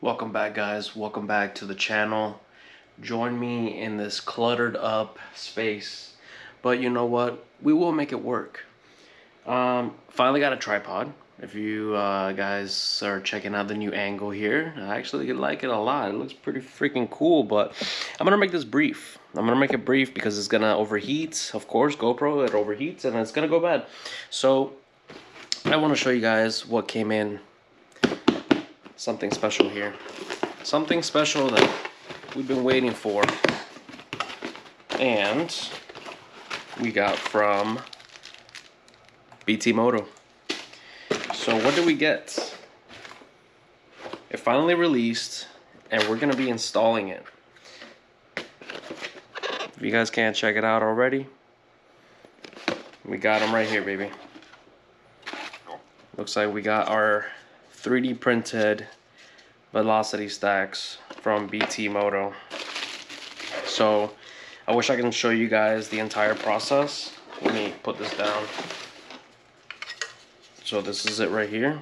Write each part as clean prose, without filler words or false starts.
Welcome back, guys. Welcome back to the channel. Join me in this cluttered up space, but you know what, we will make it work. Finally got a tripod. If you guys are checking out the new angle here, I actually like it a lot. It looks pretty freaking cool, but I'm gonna make this brief. I'm gonna make it brief because it's gonna overheat. Of course, GoPro, it overheats and it's gonna go bad. So I want to show you guys what came in. Something special here. Something special that we've been waiting for. And we got from Moto. So what did we get? It finally released and we're gonna be installing it. If you guys can't check it out already, we got them right here, baby. Looks like we got our 3D printed velocity stacks from Moto. So I wish I can show you guys the entire process. Let me put this down. So this is it right here.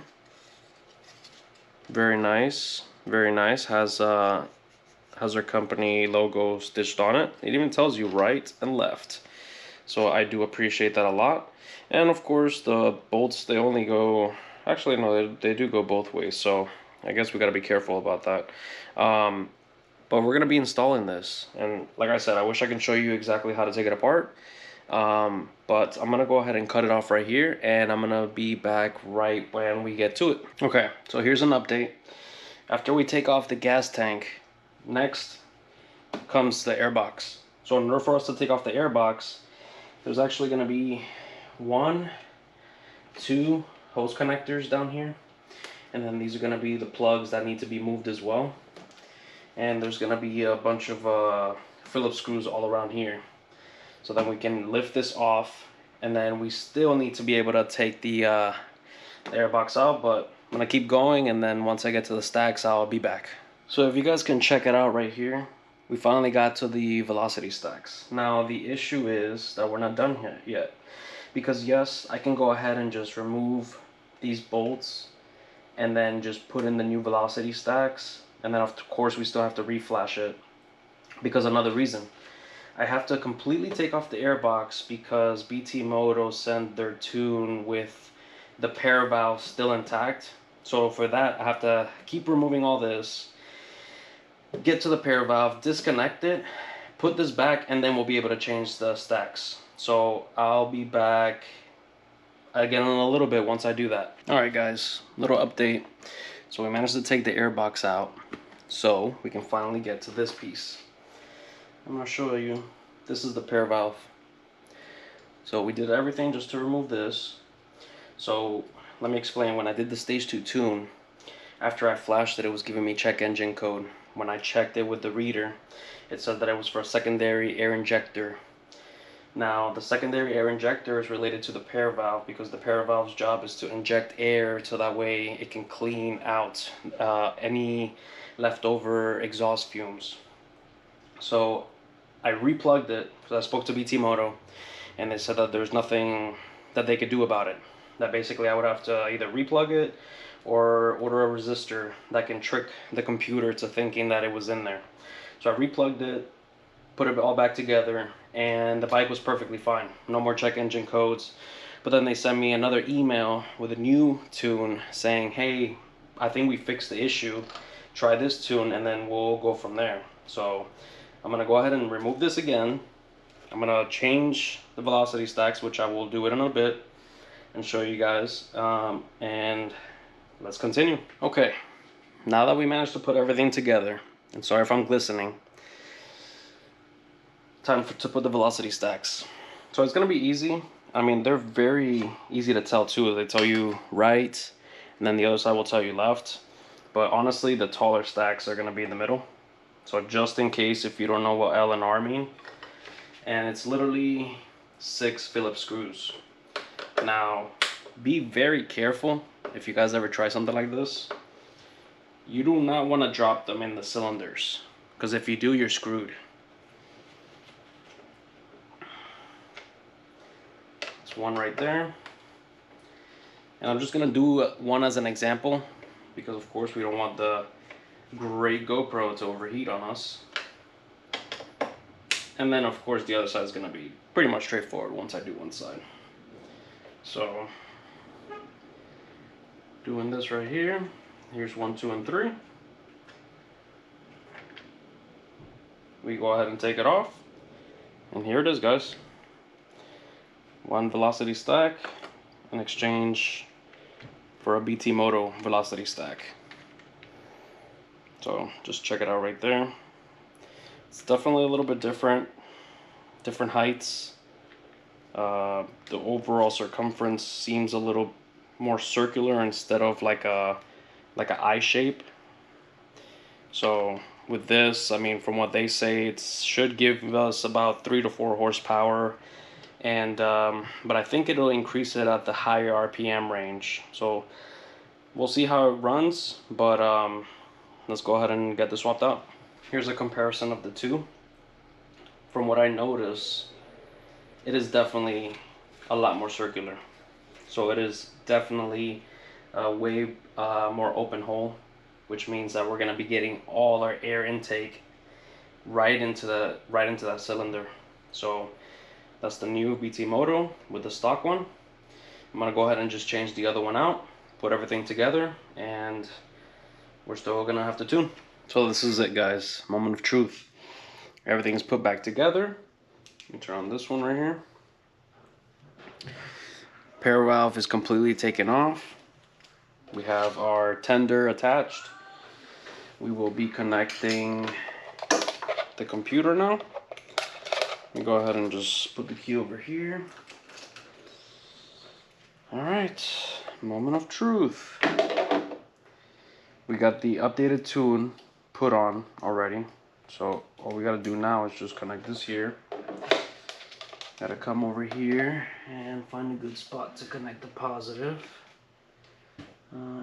Very nice, very nice. Has our company logo stitched on it. It even tells you right and left. So I do appreciate that a lot. And of course the bolts, they only go, actually no, they do go both ways. So I guess we got to be careful about that. But we're going to be installing this. And like I said, I wish I can show you exactly how to take it apart. But I'm going to go ahead and cut it off right here. And I'm going to be back right when we get to it. Okay, so here's an update. After we take off the gas tank, next comes the air box. So in order for us to take off the air box, there's actually going to be 1, 2 hose connectors down here. And then these are going to be the plugs that need to be moved as well. And there's going to be a bunch of Phillips screws all around here. So then we can lift this off. And then we still need to be able to take the air box out. But I'm going to keep going. And then once I get to the stacks, I'll be back. So if you guys can check it out right here, we finally got to the velocity stacks. Now the issue is that we're not done here yet. Because yes, I can go ahead and just remove these bolts and then just put in the new velocity stacks, and then of course we still have to reflash it. Because another reason, I have to completely take off the air box because Moto sent their tune with the pair valve still intact. So for that I have to keep removing all this, get to the pair valve, disconnect it, put this back, and then we'll be able to change the stacks. So I'll be back again in a little bit once I do that. Alright guys, little update. So we managed to take the air box out, so we can finally get to this piece. I'm going to show you. This is the pair valve. So we did everything just to remove this. So let me explain. When I did the stage 2 tune, after I flashed it, it was giving me check engine code. When I checked it with the reader, it said that it was for a secondary air injector. Now, the secondary air injector is related to the pair valve because the pair valve's job is to inject air so that way it can clean out any leftover exhaust fumes. So I replugged it because I spoke to Moto, and they said that there's nothing that they could do about it. That basically I would have to either replug it or order a resistor that can trick the computer to thinking that it was in there. So I replugged it, put it all back together, and the bike was perfectly fine. No more check engine codes. But then they sent me another email with a new tune saying, hey, I think we fixed the issue. Try this tune and then we'll go from there. So I'm going to go ahead and remove this again. I'm going to change the velocity stacks, which I will do it in a bit and show you guys. And let's continue. Okay, now that we managed to put everything together, and sorry if I'm glistening, time to put the velocity stacks. So it's going to be easy. I mean, they're very easy to tell too. They tell you right, and then the other side will tell you left. But honestly, the taller stacks are going to be in the middle. So just in case if you don't know what L and R mean. And it's literally 6 Phillips screws. Now, be very careful if you guys ever try something like this. You do not want to drop them in the cylinders, because if you do, you're screwed. There's one right there. And I'm just going to do one as an example, because of course we don't want the great GoPro to overheat on us. And then of course the other side is going to be pretty much straightforward once I do one side. So doing this right here. Here's 1, 2, and 3. We go ahead and take it off. And here it is, guys. One velocity stack in exchange for a BT Moto velocity stack. So just check it out right there. It's definitely a little bit different heights. The overall circumference seems a little more circular instead of like a I shape. So with this, I mean, from what they say, it should give us about 3 to 4 horsepower, and but I think it'll increase it at the higher RPM range. So we'll see how it runs, but let's go ahead and get this swapped out. Here's a comparison of the two. From what I notice, it is definitely a lot more circular. So it is definitely a way more open hole, which means that we're going to be getting all our air intake right into that cylinder. So that's the new BT Moto with the stock one. I'm going to go ahead and just change the other one out, put everything together, and we're still going to have to tune. So this is it, guys. Moment of truth. Everything is put back together. Let me turn on this one right here. Pair valve is completely taken off. We have our tender attached. We will be connecting the computer now. Let me go ahead and just put the key over here. Alright, moment of truth. We got the updated tune put on already. So all we gotta do now is just connect this here. Gotta come over here and find a good spot to connect the positive.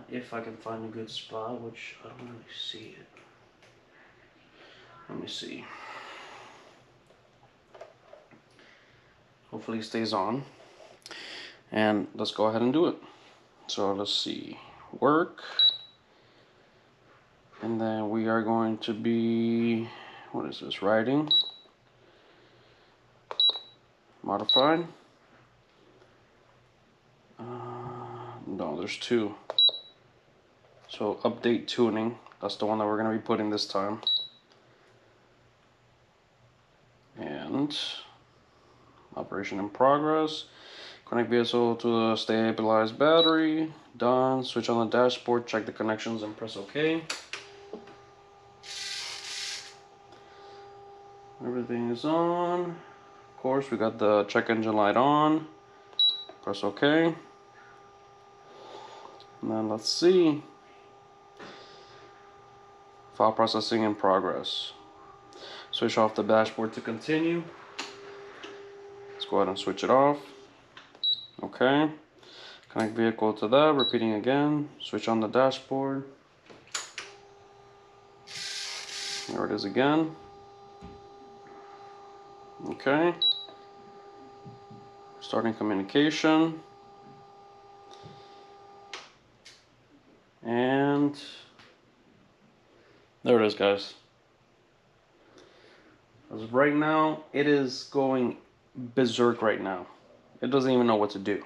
If I can find a good spot, which I don't really see it. Let me see. Hopefully it stays on. And let's go ahead and do it. So let's see. Work. And then we are going to be, what is this, writing? Modified. No, there's two. So update tuning, that's the one that we're going to be putting this time. And operation in progress. Connect vehicle to the stabilized battery. Done. Switch on the dashboard, check the connections, and press OK. Everything is on. Of course, we got the check engine light on. Press OK. And then let's see. File processing in progress. Switch off the dashboard to continue. Let's go ahead and switch it off. Okay. Connect vehicle to that. Repeating again. Switch on the dashboard. There it is again. Okay. Starting communication. And there it is, guys. As of right now, it is going berserk right now. It doesn't even know what to do.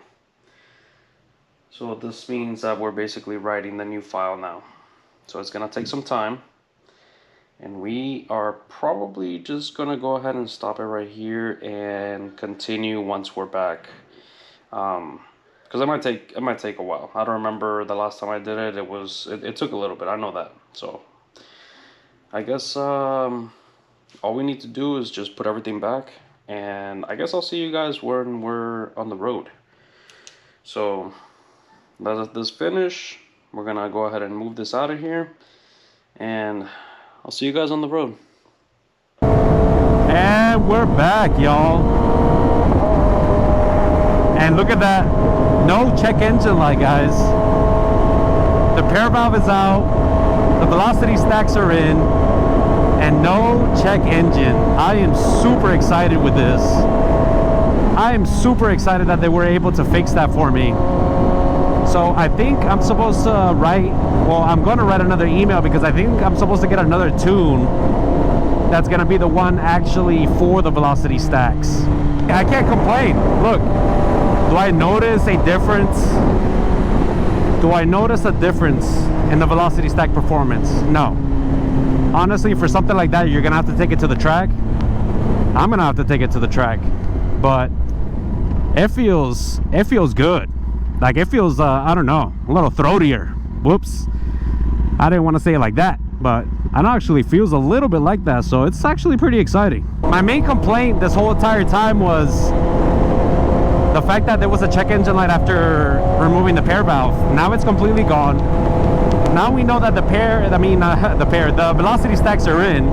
So this means that we're basically writing the new file now. So it's gonna take some time. And we are probably just gonna go ahead and stop it right here and continue once we're back. Because it might take a while. I don't remember the last time I did it. It took a little bit. I know that. So I guess all we need to do is just put everything back, and I guess I'll see you guys when we're on the road. So let this finish. We're gonna go ahead and move this out of here, and I'll see you guys on the road. And we're back, y'all. And look at that. No check engine light, guys. The pair valve is out. The velocity stacks are in. And no check engine. I am super excited with this. I am super excited that they were able to fix that for me. So I think I'm supposed to write, well, I'm going to write another email because I think I'm supposed to get another tune that's going to be the one actually for the velocity stacks. I can't complain. Look, do I notice a difference? Do I notice a difference in the velocity stack performance? No. Honestly, for something like that, you're going to have to take it to the track. I'm going to have to take it to the track. But it feels good. Like, it feels, I don't know, a little throatier. Whoops. I didn't want to say it like that, but it actually feels a little bit like that, so it's actually pretty exciting. My main complaint this whole entire time was the fact that there was a check engine light after removing the pair valve. Now it's completely gone. Now we know that the velocity stacks are in.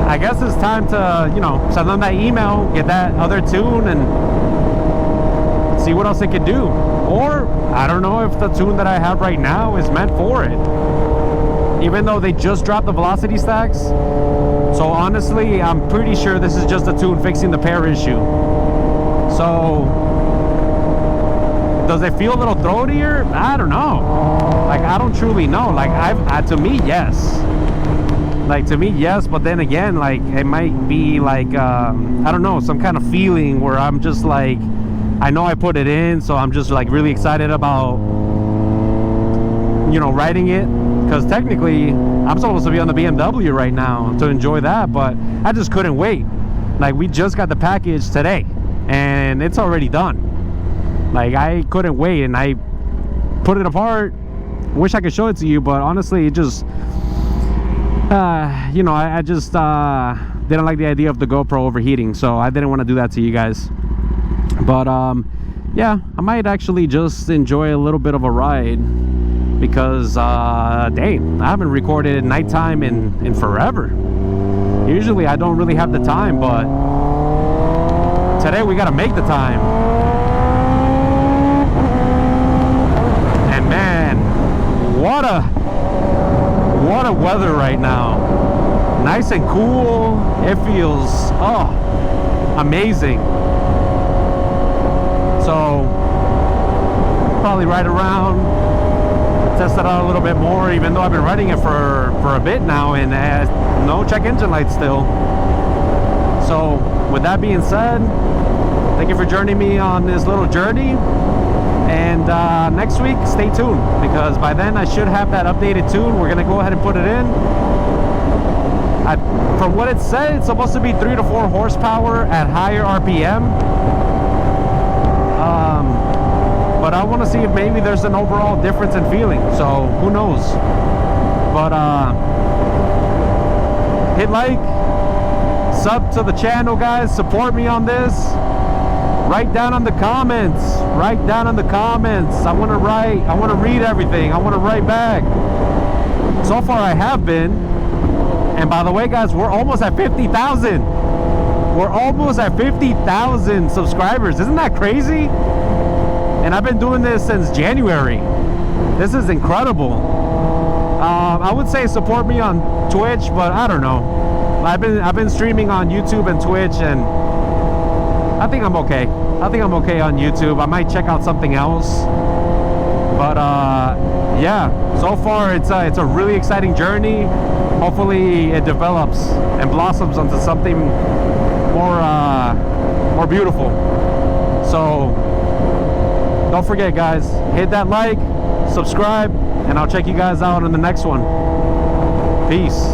I guess it's time to, you know, send them that email, get that other tune, and see what else it can do. Or I don't know if the tune that I have right now is meant for it, even though they just dropped the velocity stacks. So honestly, I'm pretty sure this is just a tune fixing the pair issue. So does it feel a little throatier? I don't know. Like, I don't truly know. Like, to me, yes. Like, to me, yes, but then again, like, it might be like, I don't know, some kind of feeling where I'm just like, I know I put it in, so I'm just like really excited about, you know, riding it. Because technically, I'm supposed to be on the BMW right now to enjoy that, but I just couldn't wait. Like, we just got the package today, and it's already done. Like, I couldn't wait, and I put it apart. Wish I could show it to you, but honestly, it just... you know, I just didn't like the idea of the GoPro overheating, so I didn't want to do that to you guys. But yeah, I might actually just enjoy a little bit of a ride because dang, I haven't recorded at nighttime in forever. Usually I don't really have the time, but today we gotta make the time. And man, what a weather right now. Nice and cool. It feels amazing. So probably ride around, test it out a little bit more, even though I've been riding it for a bit now, and no check engine light still. So with that being said, thank you for joining me on this little journey. And next week, stay tuned, because by then I should have that updated tune. We're gonna go ahead and put it in. From what it said, it's supposed to be 3 to 4 horsepower at higher RPM. But I want to see if maybe there's an overall difference in feeling. So who knows? But hit like, sub to the channel, guys. Support me on this. Write down on the comments. Write down on the comments. I want to write. I want to read everything. I want to write back. So far, I have been. And by the way, guys, we're almost at 50,000. We're almost at 50,000 subscribers. Isn't that crazy? And I've been doing this since January. This is incredible. I would say support me on Twitch, but I don't know. I've been streaming on YouTube and Twitch, and I think I'm okay. I think I'm okay on YouTube. I might check out something else. But yeah, so far it's a really exciting journey. Hopefully it develops and blossoms into something more beautiful. So don't forget, guys, hit that like, subscribe, and I'll check you guys out in the next one. Peace.